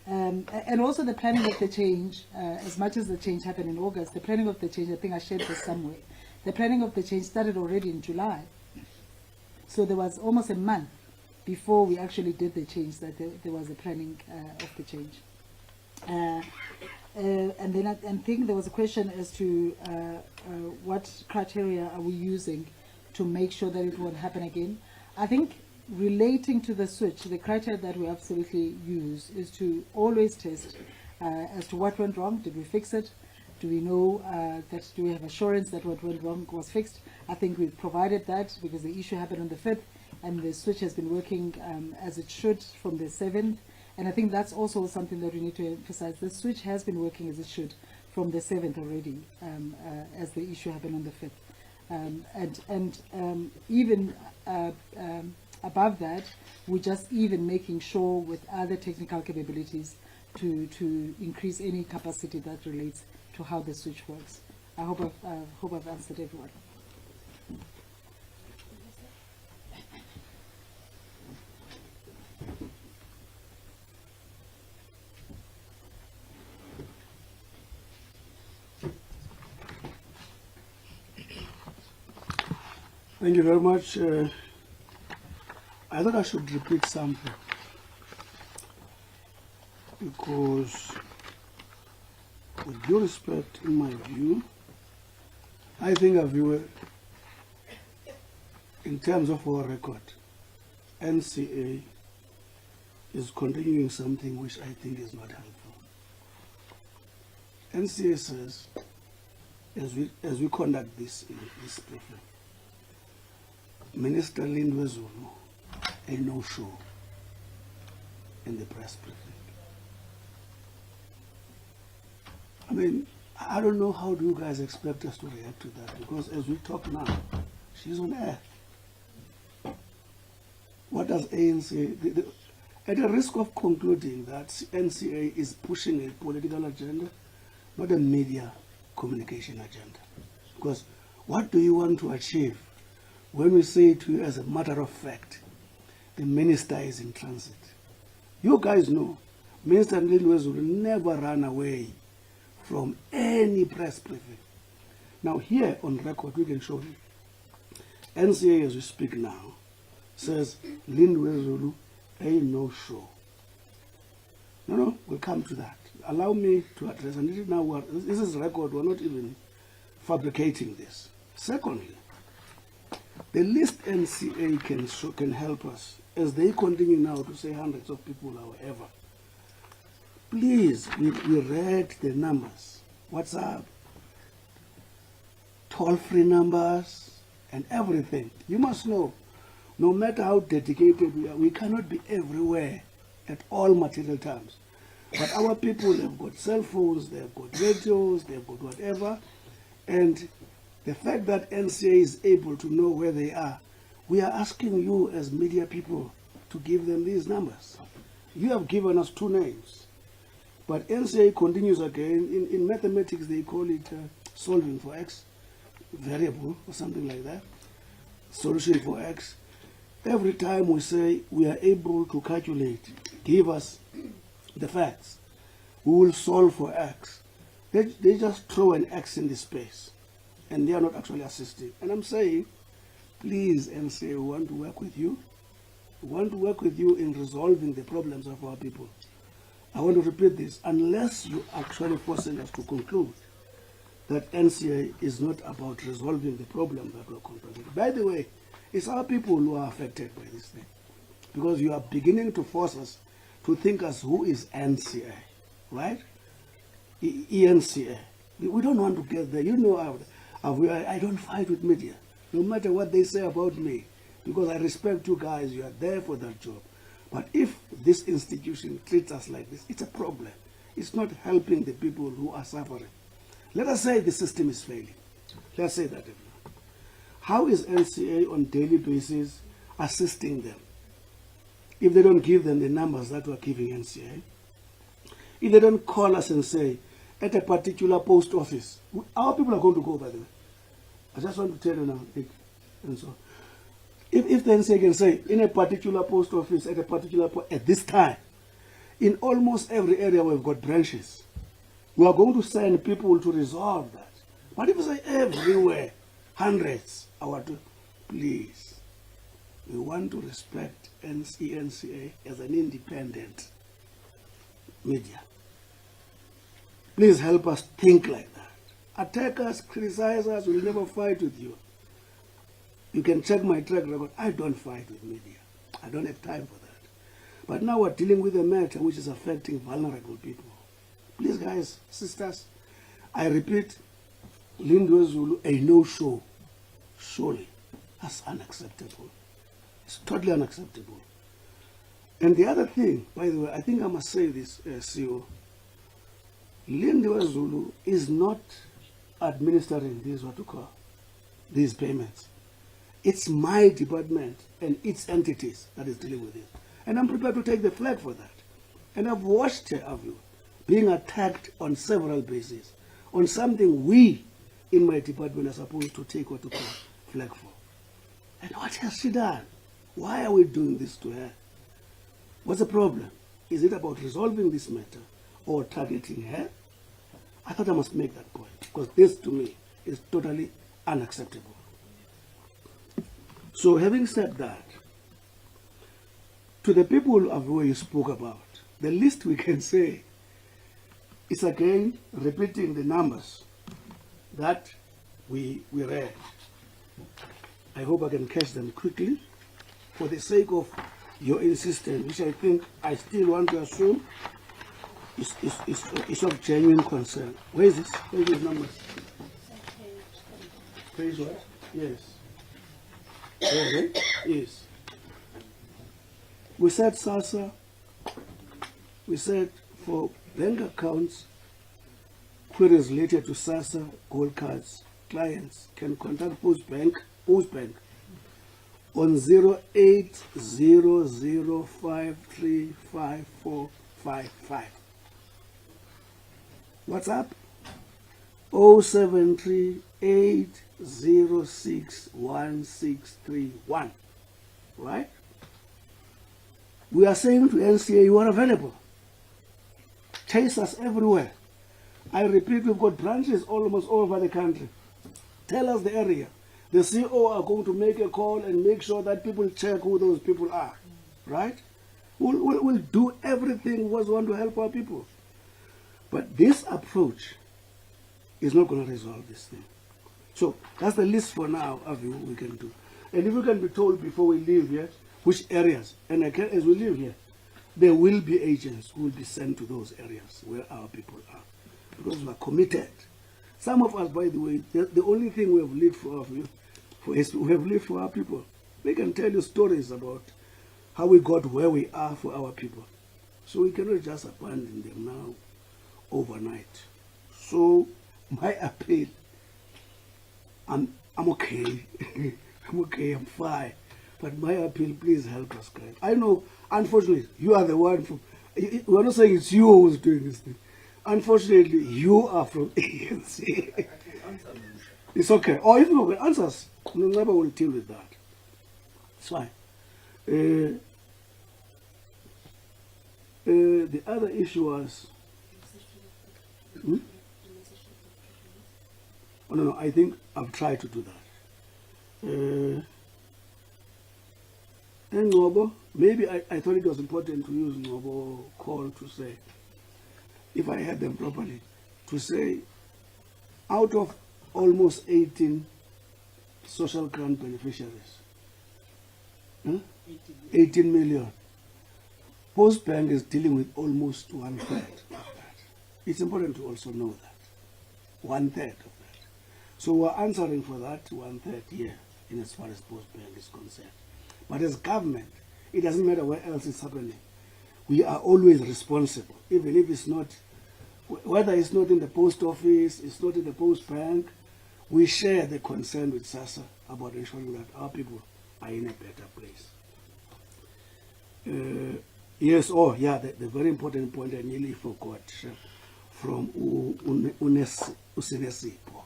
And also the planning of the change, as much as the change happened in August, the planning of the change, I think I shared this somewhere, the planning of the change started already in July. So there was almost a month before we actually did the change that there was a planning of the change. And then I think there was a question as to what criteria are we using to make sure that it won't happen again. I think relating to the switch, the criteria that we absolutely use is to always test as to what went wrong. Did we fix it? Do we know do we have assurance that what went wrong was fixed? I think we've provided that because the issue happened on the 5th and the switch has been working as it should from the 7th. And I think that's also something that we need to emphasize. The switch has been working as it should from the 7th already, as the issue happened on the 5th. Even above that, we're just even making sure with other technical capabilities to increase any capacity that relates to how the switch works. I hope I've answered everyone. Thank you very much. I thought I should repeat something because, with due respect, in my view, I think I view it in terms of our record. NCA is continuing something which I think is not helpful. NCA says, as we conduct this briefing, Minister Lindwe Zulu, a no-show in the press briefing. I mean, I don't know how do you guys expect us to react to that, because as we talk now, she's on air. What does ANC, at the risk of concluding that NCA is pushing a political agenda, not a media communication agenda? Because what do you want to achieve when we say to you as a matter of fact, the minister is in transit? You guys know, Minister Lindwe will never run away from any press briefing. Now here on record, we can show you. NCA, as we speak now, says Lindwe Zulu, a no-show. No, we'll come to that. Allow me to address, and now this is record, we're not even fabricating this. Secondly, the least NCA can help us, as they continue now to say hundreds of people, however. Please, we read the numbers. WhatsApp, toll-free numbers, and everything. You must know, no matter how dedicated we are, we cannot be everywhere at all material times. But our people have got cell phones, they've got radios, they've got whatever, and the fact that NCA is able to know where they are, we are asking you as media people to give them these numbers. You have given us two names, but NCA continues again. In mathematics, they call it solving for X, variable or something like that, solution for X. Every time we say we are able to calculate, give us the facts, we will solve for X. They just throw an X in the space, and they are not actually assisting. And I'm saying, please, NCA, we want to work with you. We want to work with you in resolving the problems of our people. I want to repeat this, unless you actually forcing us to conclude that NCA is not about resolving the problem that we're confronting. By the way, it's our people who are affected by this thing, because you are beginning to force us to think as who is NCA, right? ENCA. We don't want to get there. You know, I don't fight with media, no matter what they say about me, because I respect you guys. You are there for that job. But if this institution treats us like this, it's a problem. It's not helping the people who are suffering. Let us say the system is failing. Let's say that. How is NCA on daily basis assisting them? If they don't give them the numbers that we're giving NCA, if they don't call us and say, at a particular post office, our people are going to go, by the way. I just want to tell you now, and so if the NCA can say, in a particular post office, at a particular at this time, in almost every area we've got branches, we are going to send people to resolve that. But if you say everywhere, hundreds, please, we want to respect NCA as an independent media. Please help us think like that. Attack us, criticize us, we'll never fight with you. You can check my track record. I don't fight with media. I don't have time for that. But now we're dealing with a matter which is affecting vulnerable people. Please, guys, sisters, I repeat, Lindwe Zulu, a no-show, surely, that's unacceptable. It's totally unacceptable. And the other thing, by the way, I think I must say this, CEO, Lindwe Zulu is not administering these payments. It's my department and its entities that is dealing with it. And I'm prepared to take the flag for that. And I've watched her of you being attacked on several bases, on something we in my department are supposed to take what to call flag for. And what has she done? Why are we doing this to her? What's the problem? Is it about resolving this matter or targeting her? I thought I must make that point, because this to me is totally unacceptable. So having said that, to the people of who you spoke about, the least we can say is again repeating the numbers that we read. I hope I can catch them quickly for the sake of your insistence, which I think I still want to assume is of genuine concern. Where is this? Where is these numbers? Page what? Yes. Okay. Yes. We said Sassa, we said for bank accounts, queries related to Sassa, gold cards, clients can contact Postbank on 0800535455. WhatsApp 0738061631. Right? We are saying to NCA, you are available. Chase us everywhere. I repeat, we've got branches almost all over the country. Tell us the area. The CEO are going to make a call and make sure that people check who those people are. Right? We'll do everything we want to help our people. But this approach is not going to resolve this thing. So that's the list for now of what we can do. And if we can be told before we leave here, which areas, and as we leave here, there will be agents who will be sent to those areas where our people are, because we are committed. Some of us, by the way, the only thing we have lived for is we have lived for our people. We can tell you stories about how we got where we are for our people. So we cannot just abandon them now overnight. So my appeal, I'm okay. I'm okay, I'm fine. But my appeal, please help us, guys. I know, unfortunately, you are the one from, we're not saying it's you who's doing this thing. Unfortunately, you are from ANC. It's okay. Or if you can answer us, never will deal with that. It's fine. The other issue was, Oh, no, I think I've tried to do that. And Ngobo, maybe I thought it was important to use Ngobo call to say, if I had them properly, to say, out of almost 18 social grant beneficiaries, 18 million, Postbank is dealing with almost 1/3 of that. It's important to also know that. 1/3 of that. So we're answering for that 1/3 here, in as far as Postbank is concerned. But as government, it doesn't matter where else it's happening. We are always responsible, even if it's not, whether it's not in the post office, it's not in the post bank, we share the concern with Sassa about ensuring that our people are in a better place. Yes, oh yeah, the very important point I nearly forgot, from Usinesipo.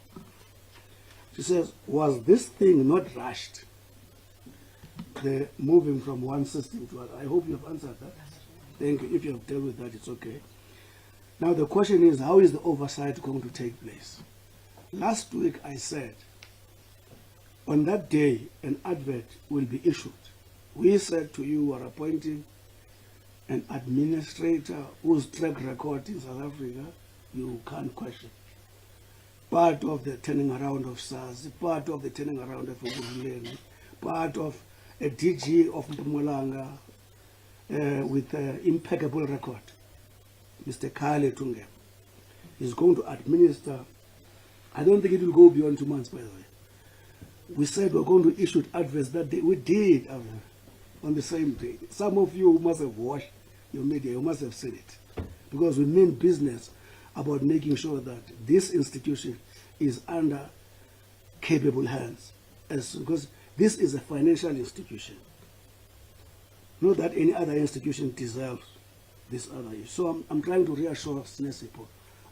She says, was this thing not rushed? The moving from one system to another. I hope you've answered that. Thank you. If you have dealt with that, it's okay. Now the question is, how is the oversight going to take place? Last week I said, on that day, an advert will be issued. We said to you, are appointing an administrator whose track record in South Africa you can't question. Part of the turning around of Sassa, part of the turning around of Uguleni, part of a DG of Mpumalanga with an impeccable record, Mr. Kale Tunge, is going to administer. I don't think it will go beyond 2 months, by the way. We said we're going to issue adverts that day. We did on the same day. Some of you must have watched your media, you must have seen it. Because we mean business about making sure that this institution is under capable hands. Because this is a financial institution. Not that any other institution deserves this other issue. So I'm trying to reassure Sinesipo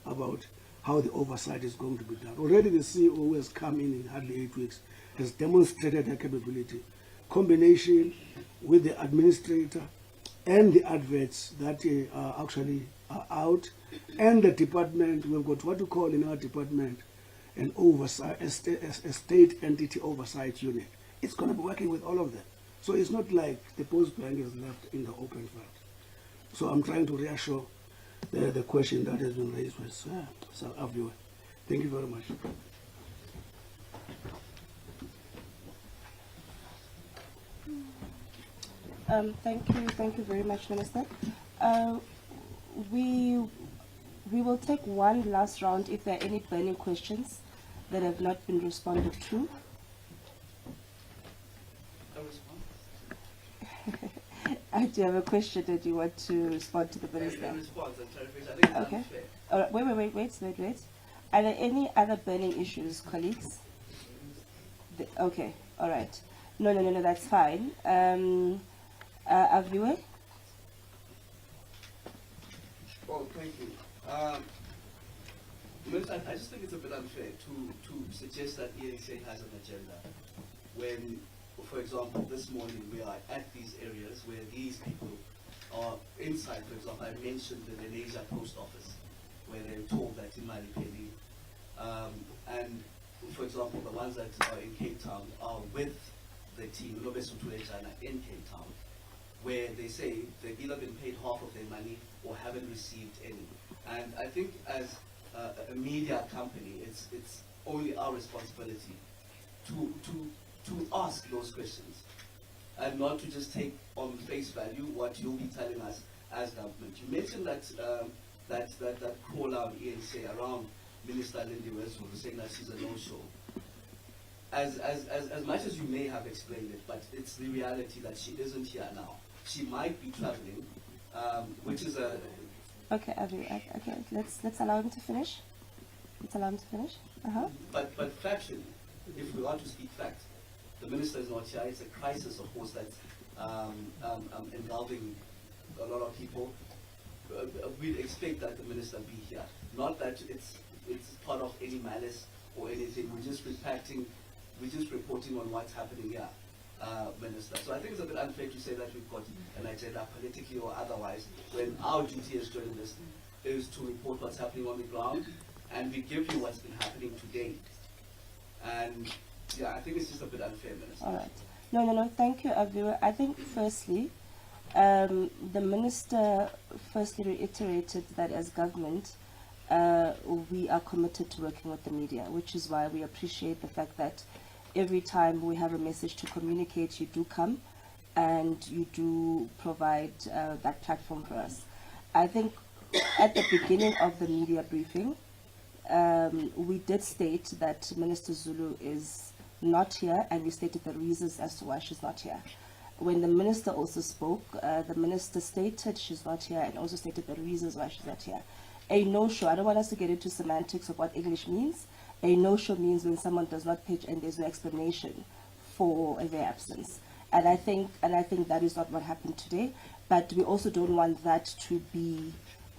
about how the oversight is going to be done. Already the CEO who has come in hardly 8 weeks has demonstrated her capability. Combination with the administrator and the adverts that actually are out, and the department. We've got what we call in our department an oversight, a state entity oversight unit. It's going to be working with all of them. So it's not like the post bank is left in the open field. So I'm trying to reassure the question that has been raised with South Africa. Thank you very much. Thank you very much, Minister. We will take one last round if there are any burning questions that have not been responded to. I do have a question that you want to respond to the Minister. Okay. All right. Wait. Are there any other burning issues, colleagues? Okay. All right. No, that's fine. Aviwe? Oh, thank you. Minister, I just think it's a bit unfair to suggest that ESA has an agenda when, for example, this morning we are at these areas where these people are inside. For example, I mentioned the Malaysia post office where they're told that in Malipeli, and for example, the ones that are in Cape Town are with the team, in Cape Town, where they say they've either been paid half of their money or haven't received any. And I think as a media company, it's only our responsibility to ask those questions and not to just take on face value what you'll be telling us as government. You mentioned that call out ENC around Minister Lindy Westwood saying that she's a no-show. As much as you may have explained it, but it's the reality that she isn't here now. She might be traveling, which is a... Okay, okay, let's allow him to finish. Let's allow him to finish. But factually, if we want to speak fact, the minister is not here. It's a crisis, of course, that's involving a lot of people. We'd expect that the minister be here. Not that it's part of any malice or anything. We're just reporting on what's happening here, Minister. So I think it's a bit unfair to say that we've got an agenda, politically or otherwise, when our duty as journalists is to report what's happening on the ground, and we give you what's been happening today. And yeah, I think it's just a bit unfair, Minister. All right. No. Thank you, Aviwa. I think firstly, the minister firstly reiterated that as government, we are committed to working with the media, which is why we appreciate the fact that every time we have a message to communicate, you do come and you do provide that platform for us. I think at the beginning of the media briefing, we did state that Minister Zulu is not here, and we stated the reasons as to why she's not here. When the minister also spoke, the minister stated she's not here and also stated the reasons why she's not here. A no-show, I don't want us to get into semantics of what English means. A no-show means when someone does not pitch and there's no explanation for their absence. And I think that is not what happened today. But we also don't want that to be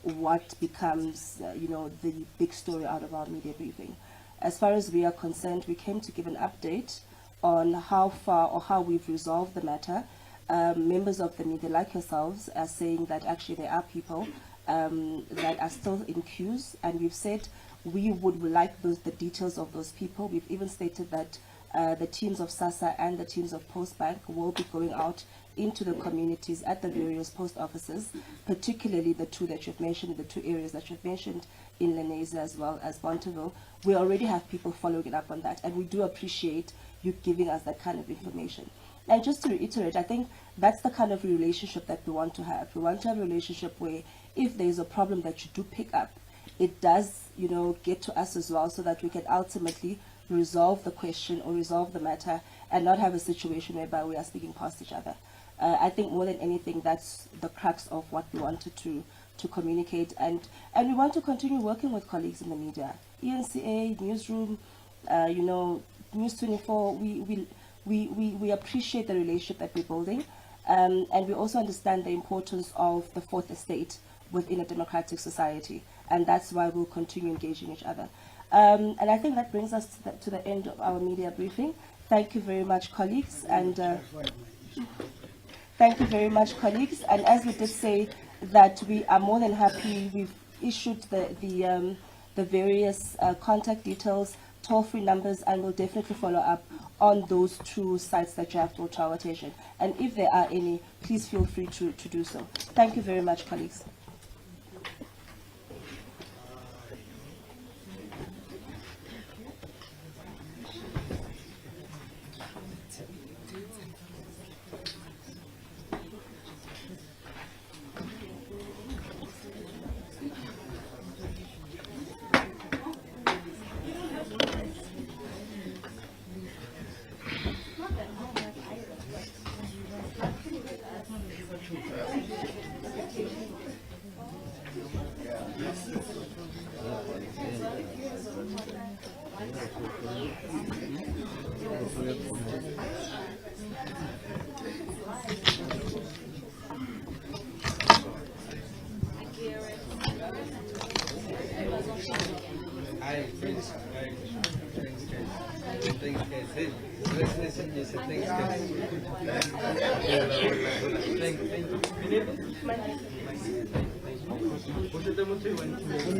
what becomes, the big story out of our media briefing. As far as we are concerned, we came to give an update on how far or how we've resolved the matter. Members of the media, like yourselves, are saying that actually there are people that are still in queues, and we've said we would like the details of those people. We've even stated that the teams of Sassa and the teams of Postbank will be going out into the communities at the various post offices, particularly the two that you've mentioned, the two areas that you've mentioned in Lenasia as well as Bonteville. We already have people following up on that, and we do appreciate you giving us that kind of information. And just to reiterate, I think that's the kind of relationship that we want to have. We want to have a relationship where if there's a problem that you do pick up, it does, get to us as well, so that we can ultimately resolve the question or resolve the matter and not have a situation whereby we are speaking past each other. I think more than anything, that's the crux of what we wanted to communicate, and we want to continue working with colleagues in the media, ENCA, Newsroom, News 24. We appreciate the relationship that we're building, and we also understand the importance of the fourth estate within a democratic society, and that's why we'll continue engaging each other. And I think that brings us to the end of our media briefing. Thank you very much, colleagues, and thank you very much, colleagues. And as we did say, that we are more than happy. We've issued the various contact details, toll-free numbers, and we'll definitely follow up on those two sites that you have brought to our attention. And if there are any, please feel free to do so. Thank you very much, colleagues.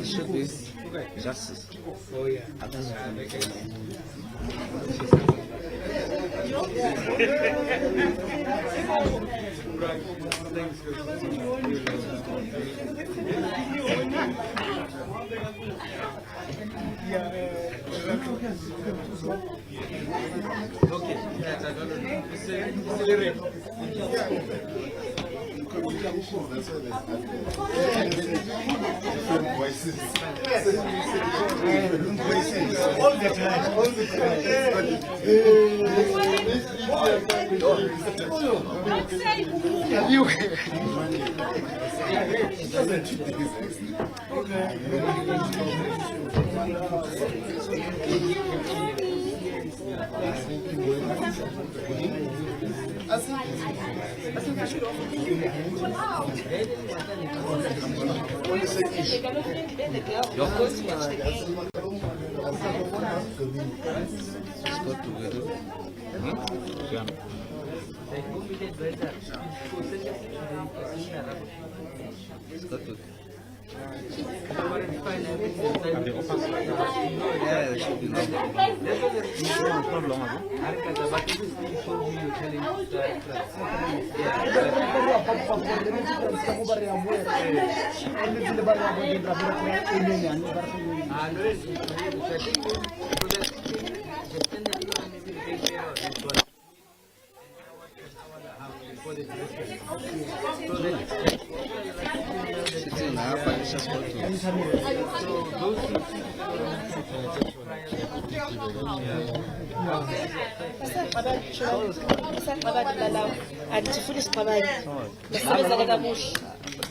Should be justice. Oh yeah. All the time.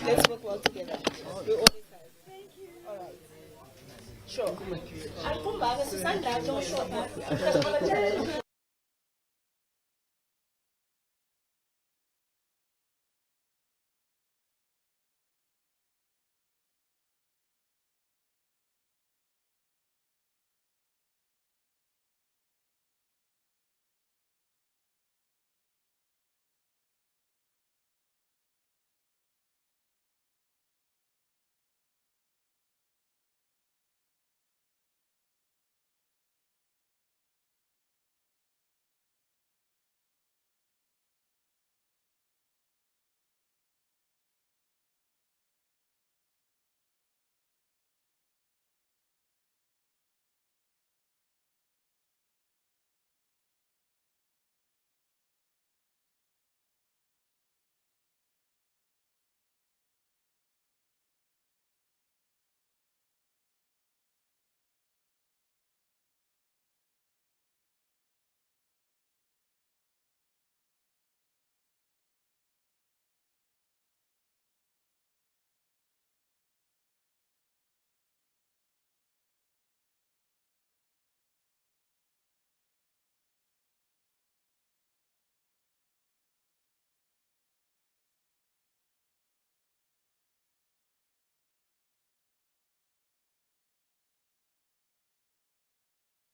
Let's work well together. We always have. All right. Sure.